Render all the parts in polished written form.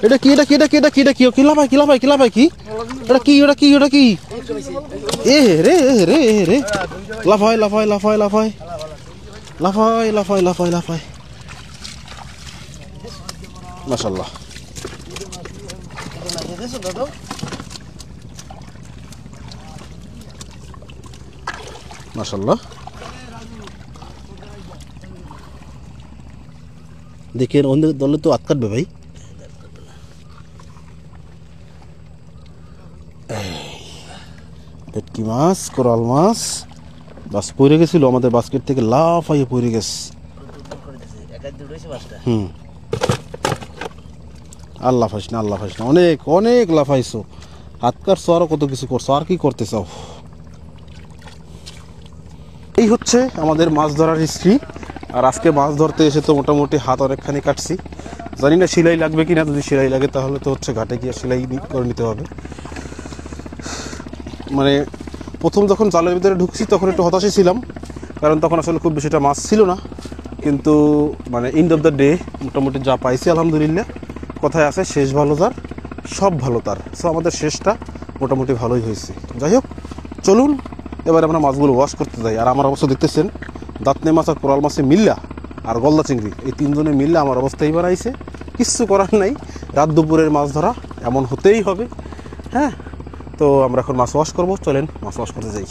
এটা কি এটা কি এটা কি এটা কি এটা কি কিলা ভাই কিলা ভাই কিলা ভাই কি এটা কি এটা কি এটা কি এ রে রে লাফাই লাফাই লাফাই লাফাই লাফাই লাফাই লাফাই লাফাই মাশাআল্লাহ মাশাআল্লাহ দেখেন অন্য দলে তো আট কাটবে ভাই ভেটকি মাছ কোরাল মাছ বাস পড়ে গেছিল আমাদের বাস্কেট থেকে লাফাইয়ে পড়ে গেছে আর লাফাইস না অনেক অনেক লাফাইছো হাত কাটছো আরো কত কিছু করছো আর কি করতে চাও এই হচ্ছে আমাদের মাছ ধরার হিস্ট্রি আর আজকে মাছ ধরতে এসে তো মোটামুটি হাত অনেকখানি কাটছি জানি না সেলাই লাগবে কিনা যদি সেলাই লাগে তাহলে তো হচ্ছে ঘাটে গিয়ে সেলাই করে নিতে হবে মানে প্রথম যখন জালের ভিতরে ঢুকছি তখন একটু হতাশই ছিলাম কারণ তখন আসলে খুব বেশিটা মাছ ছিল না কিন্তু মানে এন্ড অফ দ্য ডে মোটামুটি যা পাইছি আলহামদুলিল্লাহ কথায় আছে শেষ ভালো যার সব ভালো তার সো আমাদের শেষটা মোটামুটি ভালোই হয়েছে যাই হোক চলুন এবার আমরা মাছগুলো ওয়াশ করতে যাই আর আমার অবস্থা দেখতেছেন দাঁতনে মাছ আর কোরাল মাছে মিল্লা আর গলদা চিংড়ি এই তিনজনে মিললে আমার অবস্থা এইবার আইছে কিচ্ছু করার নাই রাত দুপুরের মাছ ধরা এমন হতেই হবে হ্যাঁ তো আমরা এখন মাছ ওয়াশ করবো চলেন মাছ ওয়াশ করতে যাই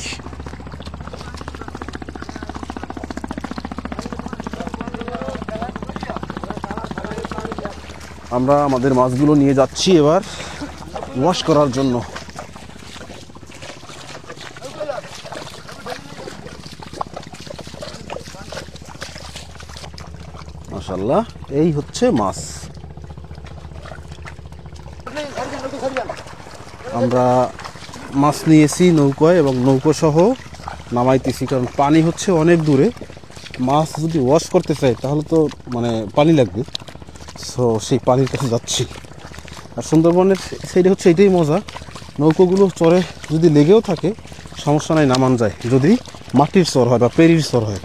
আমরা আমাদের মাছগুলো নিয়ে যাচ্ছি এবার ওয়াশ করার জন্য মাশাআল্লাহ এই হচ্ছে মাছ আমরা মাছ নিয়েছি নৌকায় এবং নৌকো সহ নামাইতেছি কারণ পানি হচ্ছে অনেক দূরে মাছ যদি ওয়াশ করতে চাই তাহলে তো মানে পানি লাগবে সো সেই পানির কাছে যাচ্ছি আর সুন্দরবনের সাইডে হচ্ছে এটাই মজা নৌকোগুলো চরে যদি লেগেও থাকে সমস্যা নাই নামান যায় যদি মাটির চর হয় বা পেরির চর হয়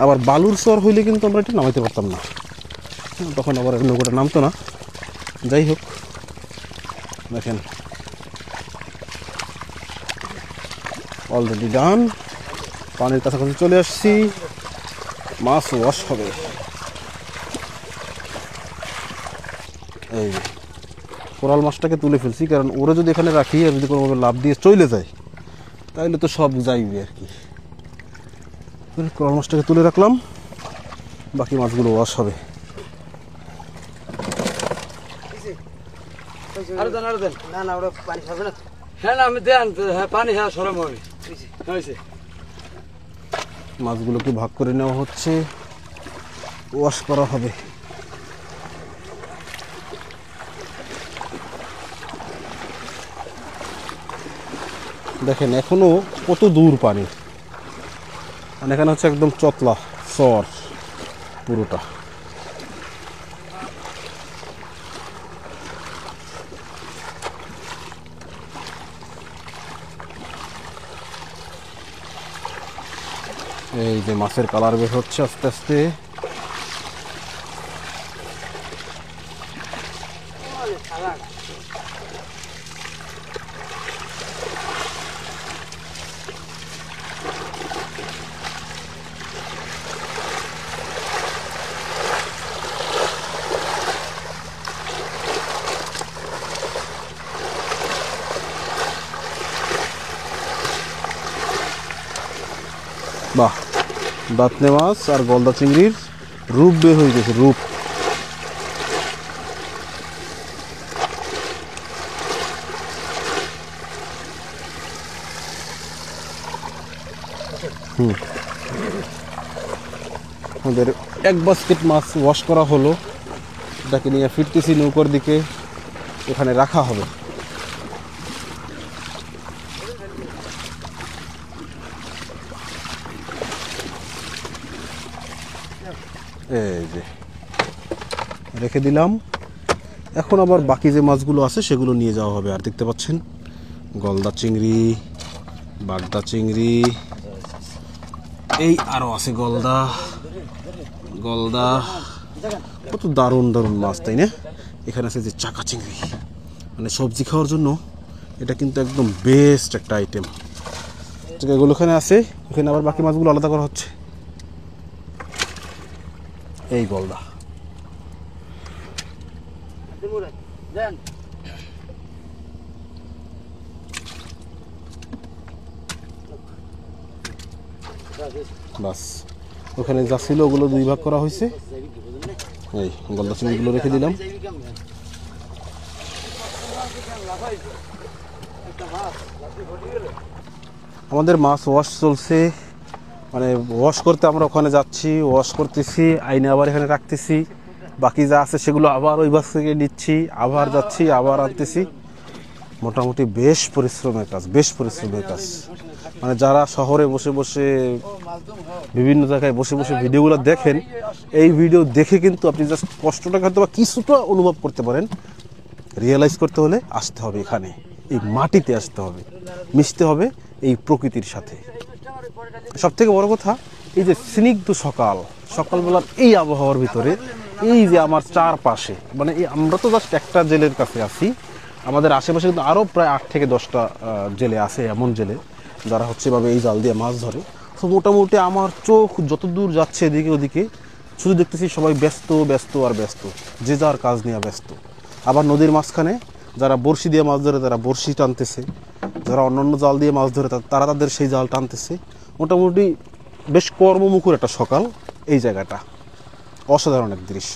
আবার বালুর চর হইলে কিন্তু আমরা এটা নামাইতে পারতাম না তখন আবার নৌকোটা নামতো না যাই হোক দেখেন অলরেডি ডান পানির কাছাকাছি চলে আসছি মাছ ওয়াশ হবে এই কোরাল মাছটাকে তুলে ফেলছি কারণ ওরা যদি এখানে রাখি আর যদি কোনোভাবে লাভ দিয়ে চলে যায় তাহলে তো সব যাইবে আর কি কোরাল মাছটাকে তুলে রাখলাম বাকি মাছগুলো ওয়াশ হবে মাছগুলোকে ভাগ করে নেওয়া হচ্ছে ওয়াশ করা হবে দেখেন এখনো কত দূর পানি মানে এখানে হচ্ছে একদম চতলা চর পুরোটা এই যে মাছের কালার বের হচ্ছে আস্তে আস্তে বাহ দাঁতনে মাছ আর গলদা চিংড়ির রূপ বের হয়ে গেছে রূপ আমাদের এক বাস্কেট মাছ ওয়াশ করা হলো এটাকে নিয়ে ফিরতেছি নৌকার দিকে এখানে রাখা হবে এই যে রেখে দিলাম এখন আবার বাকি যে মাছগুলো আছে সেগুলো নিয়ে যাওয়া হবে আর দেখতে পাচ্ছেন গলদা চিংড়ি বাগদা চিংড়ি এই আরো আছে গলদা গলদা কত দারুণ দারুণ মাছ তাই না এখানে আছে যে চাকা চিংড়ি, মানে সবজি খাওয়ার জন্য এটা কিন্তু একদম বেস্ট একটা আইটেম। এগুলো এখানে আছে, এখানে আবার বাকি মাছগুলো আলাদা করা হচ্ছে। এই গলদা বাস, ওখানে যা ছিল ওগুলো 2 ভাগ করা হয়েছে। এই গলদা চিংড়িগুলো রেখে দিলাম। আমাদের মাছ ওয়াশ চলছে, মানে ওয়াশ করতে আমরা ওখানে যাচ্ছি, ওয়াশ করতেছি, আইনে আবার এখানে রাখতেছি, বাকি যা আছে সেগুলো আবার ওই বাস থেকে নিচ্ছি, আবার যাচ্ছি, আবার আনতেছি। মোটামুটি বেশ পরিশ্রমের কাজ, বেশ পরিশ্রমের কাজ। মানে যারা শহরে বসে বসে বিভিন্ন জায়গায় বসে বসে ভিডিওগুলো দেখেন, এই ভিডিও দেখে কিন্তু আপনি জাস্ট কষ্টটাকে হয়তো বা কিছুটা অনুভব করতে পারেন। রিয়েলাইজ করতে হলে আসতে হবে এখানে, এই মাটিতে আসতে হবে, মিশতে হবে এই প্রকৃতির সাথে। সব থেকে বড় কথা, এই যে স্নিগ্ধ সকালবেলার এই আবহাওয়ার ভিতরে, এই যে আমার চারপাশে, মানে এই আমরা তো জাস্ট একটা জেলের কাছে আছি, আমাদের আশেপাশে কিন্তু আরও প্রায় 8 থেকে 10টা জেলে আছে, এমন জেলে যারা হচ্ছে এভাবে এই জাল দিয়ে মাছ ধরে। তো মোটামুটি আমার চোখ যত দূর যাচ্ছে এদিকে ওদিকে শুধু দেখতেছি সবাই ব্যস্ত ব্যস্ত আর ব্যস্ত, যে যার কাজ নিয়ে ব্যস্ত। আবার নদীর মাঝখানে যারা বড়শি দিয়ে মাছ ধরে তারা বড়শি টানতেছে, যারা অন্যান্য জাল দিয়ে মাছ ধরে তারা তাদের সেই জাল টানতেছে। মোটামুটি বেশ কর্মমুখর একটা সকাল এই জায়গাটা, অসাধারণ এক দৃশ্য।